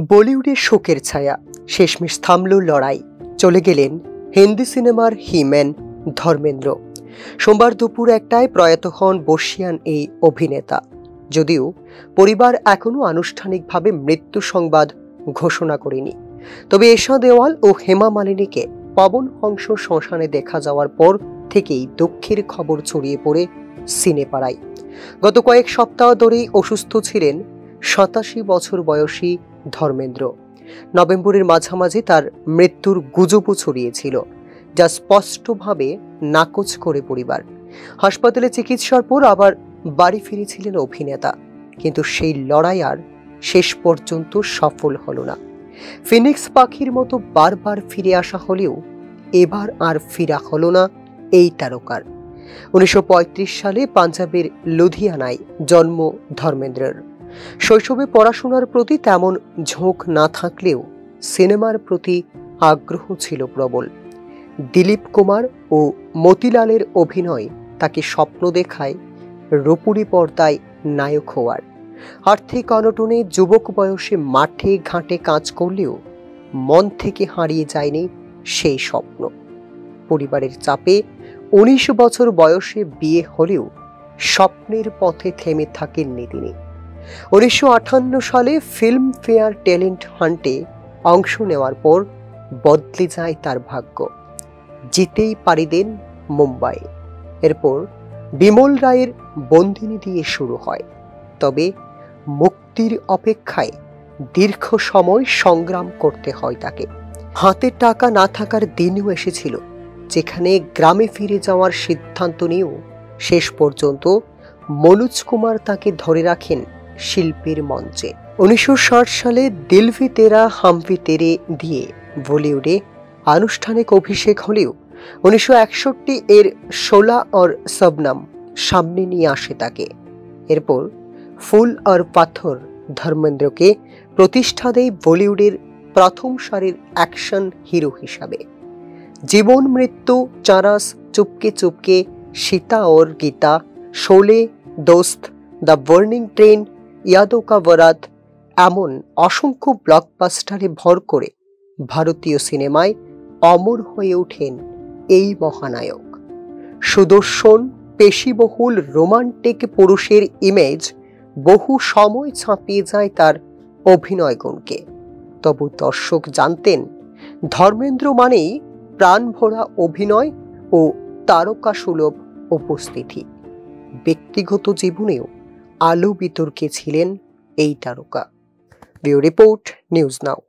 বলিউডের শোকের ছায়া, শেষমেশ থামল লড়াই, চলে গেলেন হিন্দি সিনেমার হিম্যান ধর্মেন্দ্র। সোমবার দুপুর 1টায় প্রয়াত হন বর্ষিয়ান এই অভিনেতা। যদিও পরিবার এখনো আনুষ্ঠানিকভাবে মৃত্যু সংবাদ ঘোষণা করেনি, তবে এশা দেওয়াল ও হেমা মালিনীকে পবন হংস শ্মশানে দেখা যাওয়ার পর থেকেই দুঃখের খবর ছড়িয়ে পড়ে সিনেপাড়ায়। গত কয়েক সপ্তাহ ধরেই অসুস্থ ছিলেন 87 বছর বয়সী ধর্মেন্দ্র। নভেম্বরের মাঝামাঝি তার মৃত্যুর গুজবও ছড়িয়েছিল, যা স্পষ্টভাবে নাকচ করে পরিবার। হাসপাতালে চিকিৎসার পর আবার বাড়ি ফিরেছিলেন অভিনেতা, কিন্তু সেই লড়াই আর শেষ পর্যন্ত সফল হলো না। ফিনিক্স পাখির মতো বারবার ফিরে আসা হলেও এবার আর ফিরা হলো না এই তারকার। 1935 সালে পাঞ্জাবের লুধিয়ানায় জন্ম ধর্মেন্দ্রের। শৈশবে পড়াশোনার প্রতি তেমন ঝোঁক না থাকলেও সিনেমার প্রতি আগ্রহ ছিল প্রবল। দিলীপ কুমার ও মতিলালের অভিনয় তাকে স্বপ্ন দেখায় রূপলী পর্দায় নায়ক হওয়ার। আর্থিক অনটনে যুবক বয়সে মাঠে ঘাটে কাজ করলেও মন থেকে হারিয়ে যায়নি সেই স্বপ্ন। পরিবারের চাপে 19 বছর বয়সে বিয়ে হলেও স্বপ্নের পথে থেমে থাকেননি তিনি। 1958 সালে ফিল্ম ফেয়ার ট্যালেন্ট হান্টে অংশ নেওয়ার পর বদলে যায় তার ভাগ্য। জিতেই পাড়ি দেন মুম্বাই। এরপর বিমল রায়ের বন্দিনী দিয়ে শুরু হয়, তবে মুক্তির অপেক্ষায় দীর্ঘ সময় সংগ্রাম করতে হয় তাকে। হাতে টাকা না থাকার দিনও এসেছিল, যেখানে গ্রামে ফিরে যাওয়ার সিদ্ধান্ত নিয়েও শেষ পর্যন্ত মনোজ কুমার তাকে ধরে রাখেন শিল্পীর মঞ্চে। 1960 সালে দিল ভি তেরা হাম ভি তেরে দিয়ে বলিউডে আনুষ্ঠানিক অভিষেক হলেও 1961 এর 16 और শবনম সামনে নিয়ে আসে তাকে। এরপর ফুল और পাথর ধর্মেন্দ্রকে প্রতিষ্ঠা দেয় বলিউডের প্রথম সারির অ্যাকশন হিরো হিসাবে। জীবন মৃত্যু, চারাস, চুপকে চুপকে, সীতা और গীতা, শোলে, দোস্ত, দ্য বার্নিং ট্রেন, ইয়াদোं का बारात এমন অসংখ্য ব্লকবাস্টারে ভর করে ভারতীয় সিনেমায় অমর হয়ে ওঠেন এই মহানায়ক। সুদর্শন, পেশিবহুল রোমান্টিক পুরুষের ইমেজ বহু সময় ছাপিয়ে যায় তার অভিনয় গুণকে। তবু দর্শক জানতেন ধর্মেন্দ্র মানেই প্রাণ ভরা অভিনয় ও তারকা সুলভ উপস্থিতি। ব্যক্তিগত জীবনেও আলো বিতর্কে ছিলেন এই তারকা। Bureau report, news now.